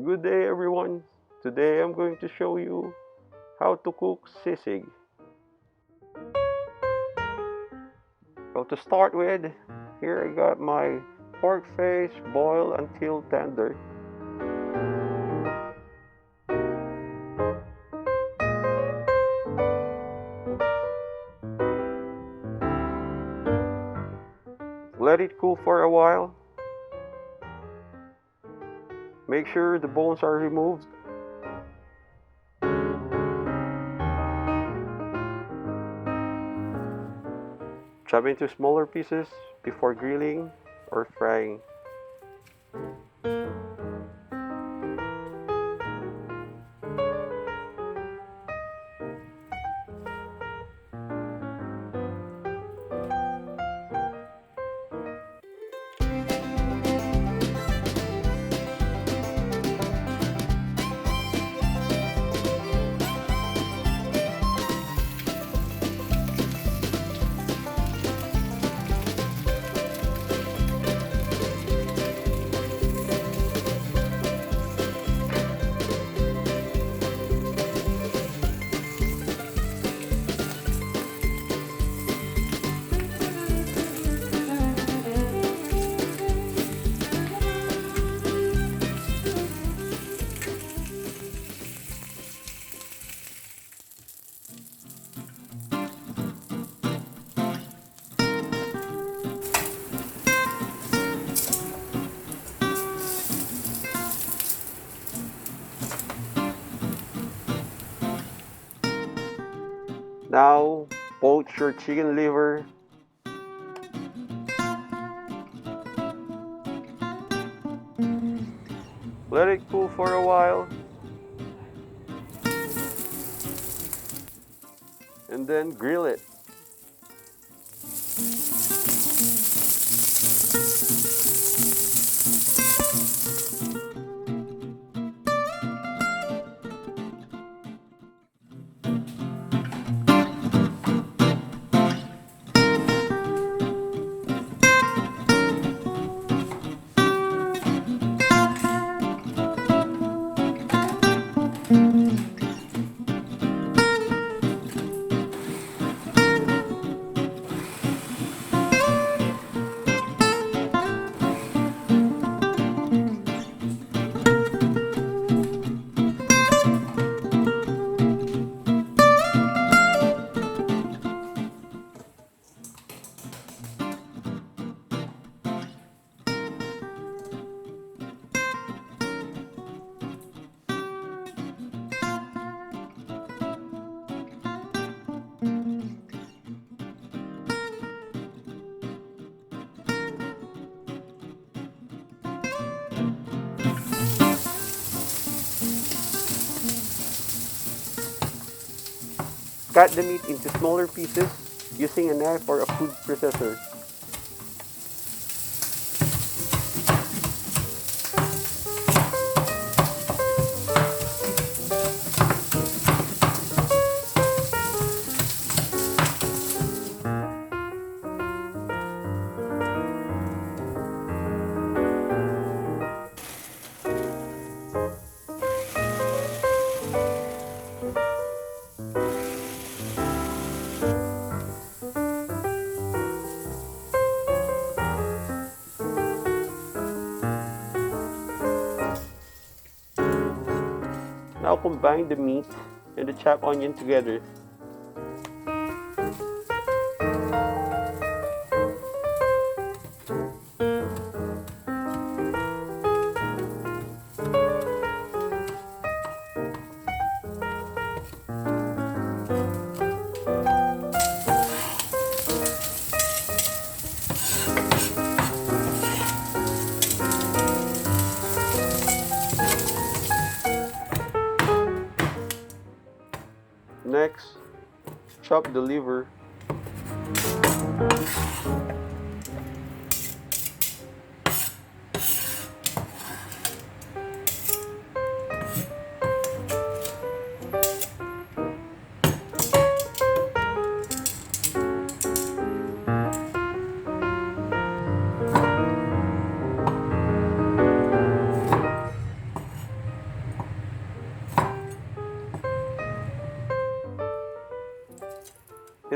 Good day everyone. Today I'm going to show you how to cook sisig. Well, to start with, here I got my pork face boiled until tender. Let it cool for a while. Make sure the bones are removed. Chop into smaller pieces before grilling or frying. Now, poach your chicken liver. Let it cool for a while. And then grill it. Cut the meat into smaller pieces using a knife or a food processor. Now combine the meat and the chopped onion together. Next, chop the liver.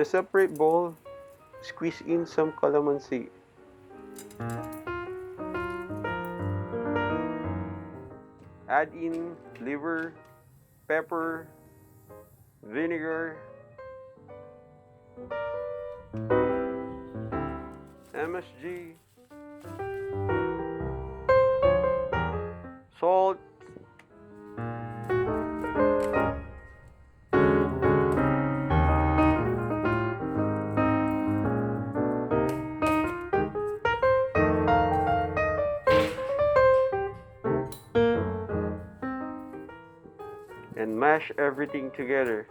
In a separate bowl, squeeze in some calamansi. Add in liver, pepper, vinegar, MSG, salt, and mash everything together.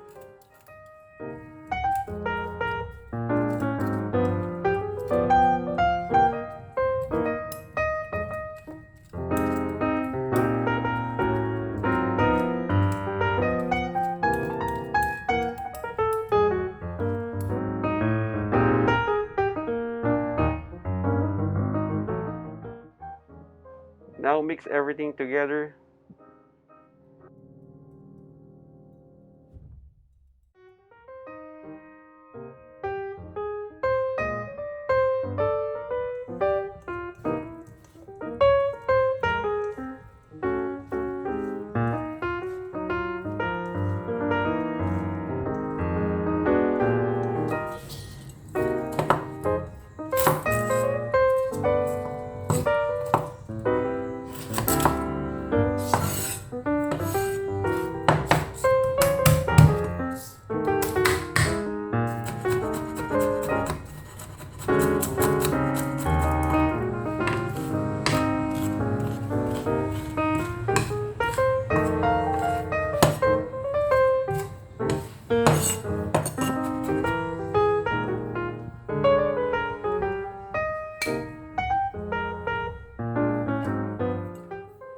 Now mix everything together.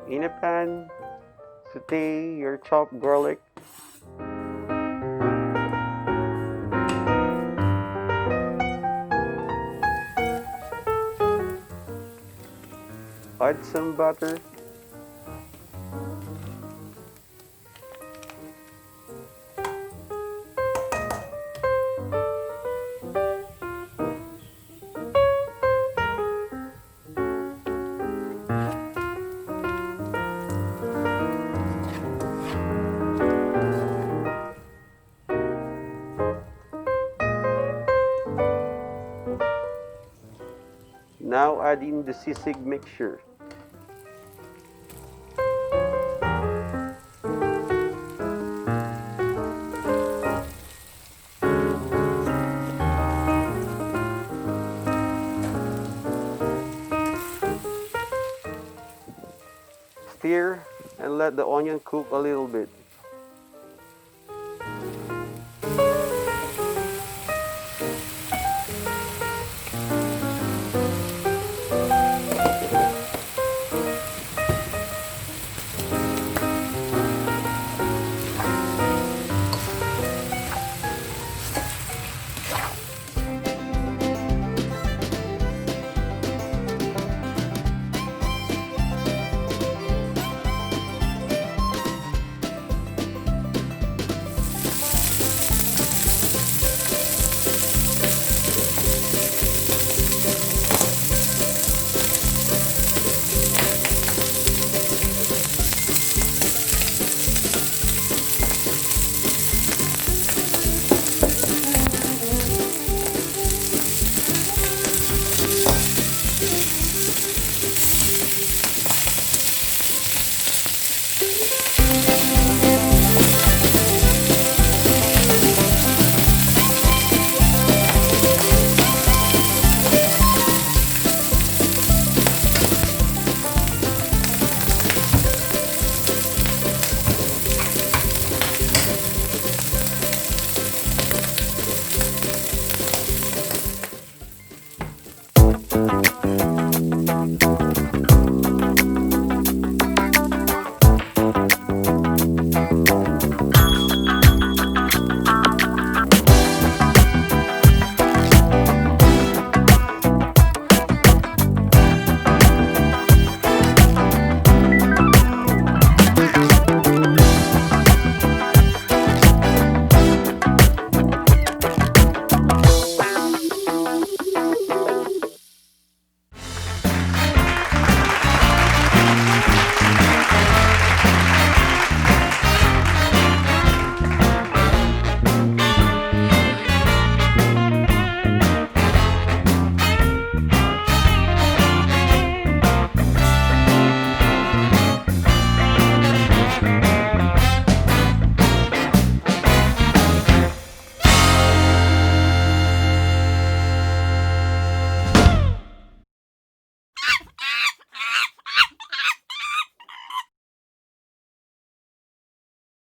In a pan, saute your chopped garlic. Add some butter. Now add in the sisig mixture. Stir and let the onion cook a little bit.